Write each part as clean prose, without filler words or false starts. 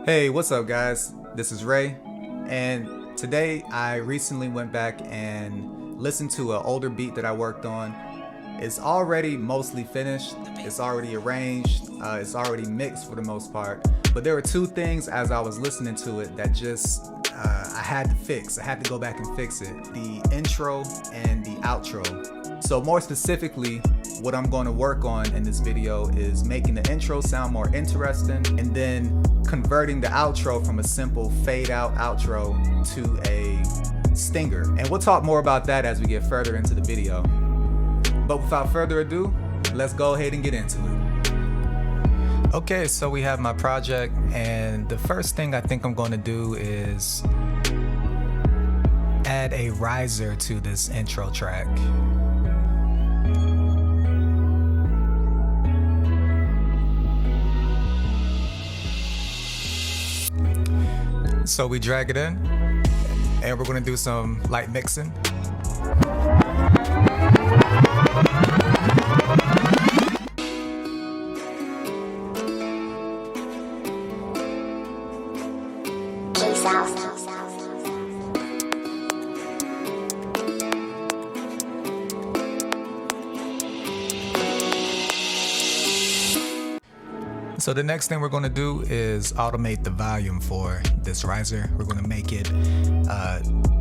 Hey, what's up, guys? This is Ray, and today I recently went back and listened to an older beat that I worked on. It's already mostly finished, it's already arranged, it's already mixed for the most part, but there were two things as I was listening to it that just I had to fix. I had to go back and fix it: the intro and the outro. So more specifically, what I'm going to work on in this video is making the intro sound more interesting, and then converting the outro from a simple fade out outro to a stinger. And we'll talk more about that as we get further into the video. But without further ado, let's go ahead and get into it. Okay, so we have my project, and the first thing I think I'm going to do is add a riser to this intro track. So we drag it in, and we're going to do some light mixing. So the next thing we're going to do is automate the volume for this riser. We're going to make it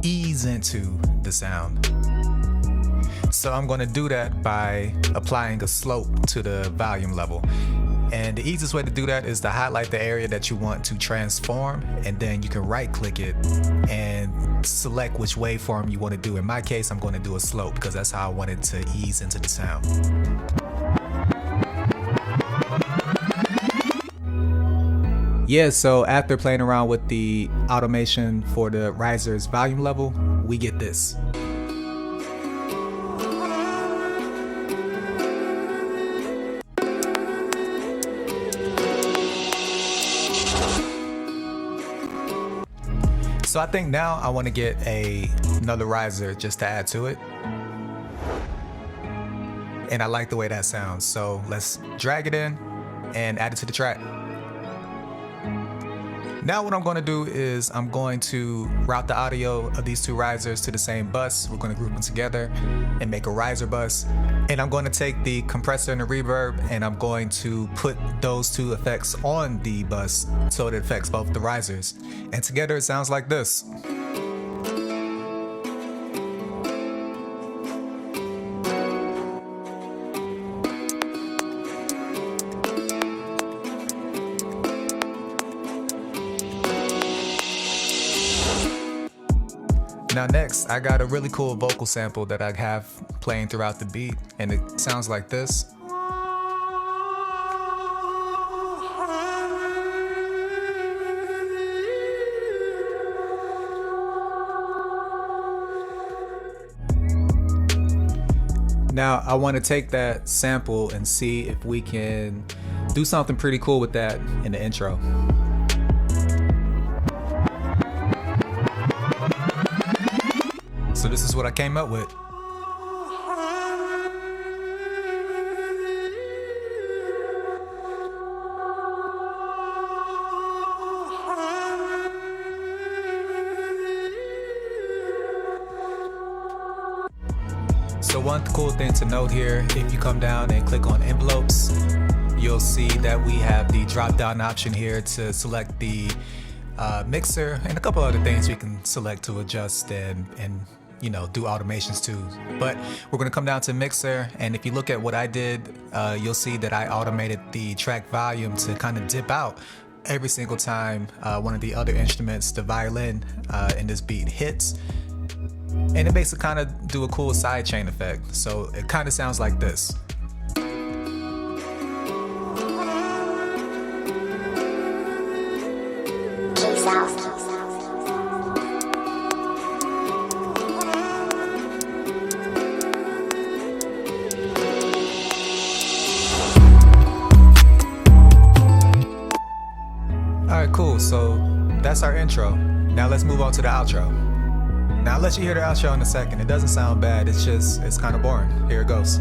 ease into the sound. So I'm going to do that by applying a slope to the volume level. And the easiest way to do that is to highlight the area that you want to transform, and then you can right click it and select which waveform you want to do. In my case, I'm going to do a slope because that's how I want it to ease into the sound. Yeah, so after playing around with the automation for the riser's volume level, we get this. So I think now I want to get another riser just to add to it. And I like the way that sounds, so let's drag it in and add it to the track. Now what I'm going to do is I'm going to route the audio of these two risers to the same bus. We're going to group them together and make a riser bus. And I'm going to take the compressor and the reverb, and I'm going to put those two effects on the bus so it affects both the risers. And together it sounds like this. Now next, I got a really cool vocal sample that I have playing throughout the beat, and it sounds like this. Now I want to take that sample and see if we can do something pretty cool with that in the intro. So this is what I came up with. So one cool thing to note here, if you come down and click on envelopes, you'll see that we have the drop down option here to select the mixer and a couple other things we can select to adjust and you know, do automations too. But we're going to come down to mixer, and if you look at what I did, you'll see that I automated the track volume to kind of dip out every single time one of the other instruments, the violin in this beat, hits. And it makes it kind of do a cool sidechain effect. So it kind of sounds like this. Alright, cool. So that's our intro. Now let's move on to the outro. Now I'll let you hear the outro in a second. It doesn't sound bad, it's kind of boring. Here it goes.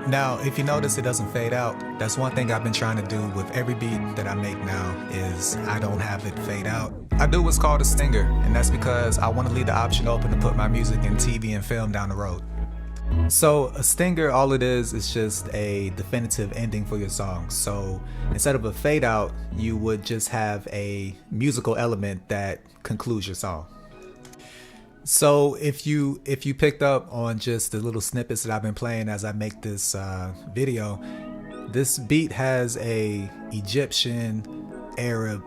Now, if you notice it doesn't fade out, that's one thing I've been trying to do with every beat that I make now is I don't have it fade out. I do what's called a stinger, and that's because I want to leave the option open to put my music in TV and film down the road. So a stinger, all it is just a definitive ending for your song. So instead of a fade out, you would just have a musical element that concludes your song. So if you picked up on just the little snippets that I've been playing as I make this video, this beat has a Egyptian Arab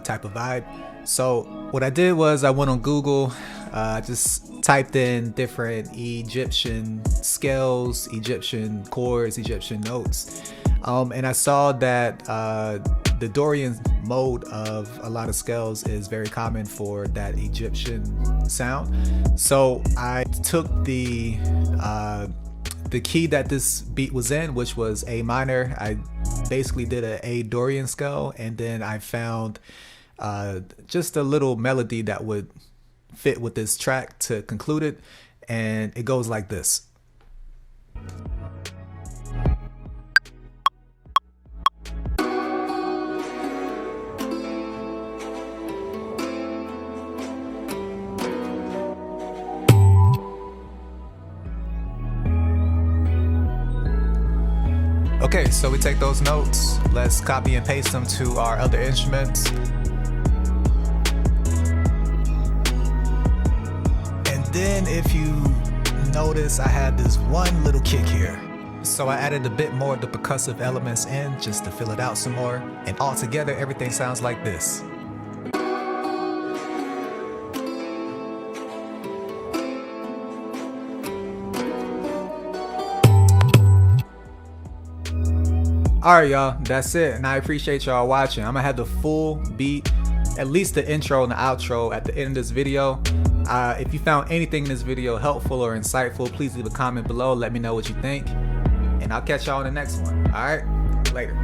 type of vibe. So what I did was I went on Google, just typed in different Egyptian scales, Egyptian chords, Egyptian notes, and I saw that the Dorian mode of a lot of scales is very common for that Egyptian sound. So I took the key that this beat was in, which was A minor. I basically did a A Dorian scale, and then I found just a little melody that would fit with this track to conclude it, and it goes like this. Okay, so we take those notes, let's copy and paste them to our other instruments. And then if you notice, I had this one little kick here. So I added a bit more of the percussive elements in just to fill it out some more. And all together, everything sounds like this. Alright y'all, that's it, and I appreciate y'all watching. I'm gonna have the full beat, at least the intro and the outro at the end of this video. If you found anything in this video helpful or insightful, please leave a comment below, let me know what you think, and I'll catch y'all in the next one. Alright, later.